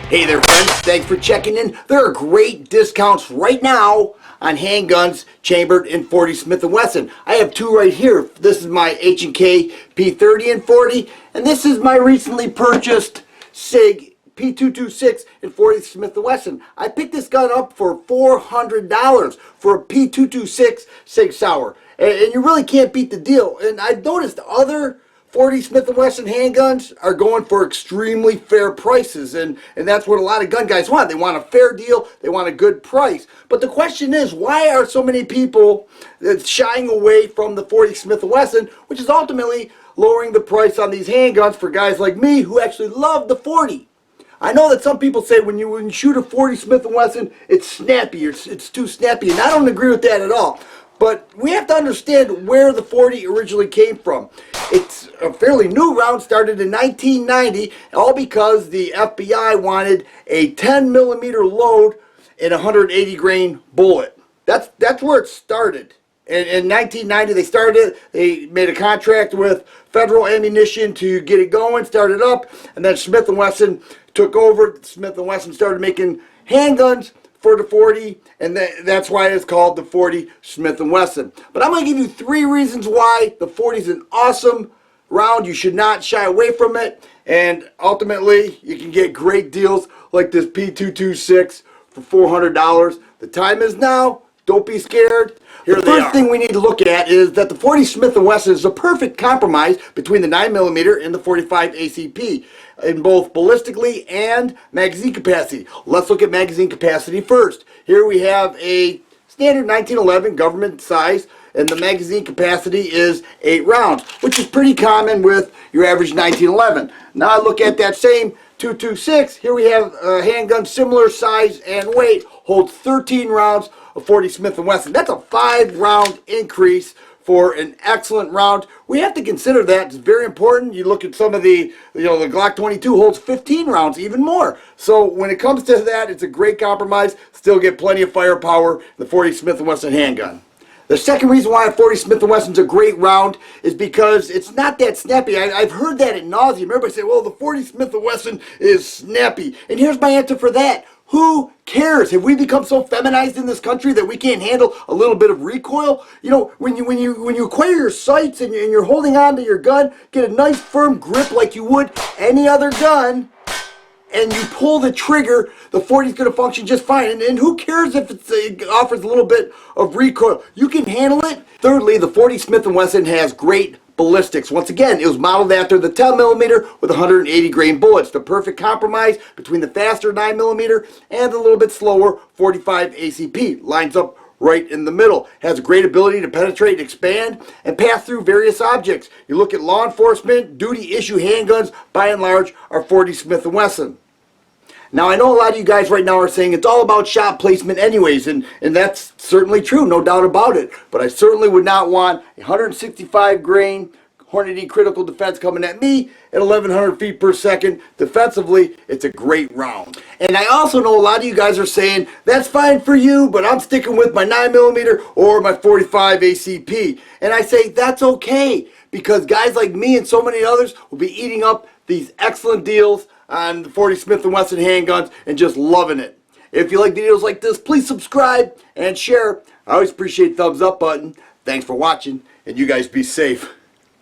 Hey there friends, thanks for checking in. There are great discounts right now on handguns chambered in 40 Smith & Wesson. I have two right here. This is my H&K P30 and 40, and this is my recently purchased SIG P226 in 40 Smith & Wesson. I picked this gun up for $400 for a P226 SIG Sauer, and you really can't beat the deal. And I've noticed other 40 Smith & Wesson handguns are going for extremely fair prices, and that's what a lot of gun guys want. They want a fair deal, they want a good price. But the question is, why are so many people shying away from the 40 Smith & Wesson, which is ultimately lowering the price on these handguns for guys like me who actually love the 40? I know that some people say when you shoot a 40 Smith & Wesson, it's snappy, it's too snappy, and I don't agree with that at all. But we have to understand where the 40 originally came from. It's a fairly new round, started in 1990, all because the FBI wanted a 10mm load in a 180 grain bullet. That's where it started. In 1990 they started it. They made a contract with Federal Ammunition to get it going, started up, and then Smith & Wesson took over. Smith & Wesson started making handguns for the 40, and that's why it's called the 40 Smith & Wesson. But I'm going to give you 3 reasons why the 40 is an awesome round. You should not shy away from it, and ultimately you can get great deals like this P226 for $400. The time is now. Don't be scared. The first thing we need to look at is that the 40 Smith & Wesson is a perfect compromise between the 9mm and the 45 ACP in both ballistically and magazine capacity. Let's look at magazine capacity first. Here we have a standard 1911 government size, and the magazine capacity is 8 rounds, which is pretty common with your average 1911. Now I look at that same 226. Here we have a handgun similar size and weight, holds 13 rounds of 40 Smith & Wesson. That's a 5-round increase for an excellent round. We have to consider that. It's very important. You look at some of the Glock 22 holds 15 rounds, even more. So when it comes to that, it's a great compromise. Still get plenty of firepower, the 40 Smith & Wesson handgun. The second reason why a 40 Smith & Wesson's a great round is because it's not that snappy. I've heard that at nauseam. Everybody say, well, the 40 Smith & Wesson is snappy. And here's my answer for that. Who cares? Have we become so feminized in this country that we can't handle a little bit of recoil? You know, when you acquire your sights and you're holding on to your gun, get a nice firm grip like you would any other gun, and you pull the trigger, the 40 is going to function just fine. And who cares if it offers a little bit of recoil? You can handle it. Thirdly, the 40 Smith & Wesson has great ballistics. Once again, it was modeled after the 10mm with 180 grain bullets. The perfect compromise between the faster 9mm and the little bit slower 45 ACP. Lines up right in the middle. Has a great ability to penetrate, expand, and pass through various objects. You look at law enforcement, duty issue handguns, by and large, are 40 Smith & Wesson. Now, I know a lot of you guys right now are saying it's all about shot placement anyways, and that's certainly true, no doubt about it. But I certainly would not want a 165 grain Hornady critical defense coming at me at 1100 feet per second. Defensively, it's a great round. And I also know a lot of you guys are saying, that's fine for you, but I'm sticking with my 9mm or my 45 ACP. And I say, that's okay, because guys like me and so many others will be eating up these excellent deals on the 40 Smith & Wesson handguns and just loving it. If you like videos like this, please subscribe and share. I always appreciate the thumbs up button. Thanks for watching, and you guys be safe.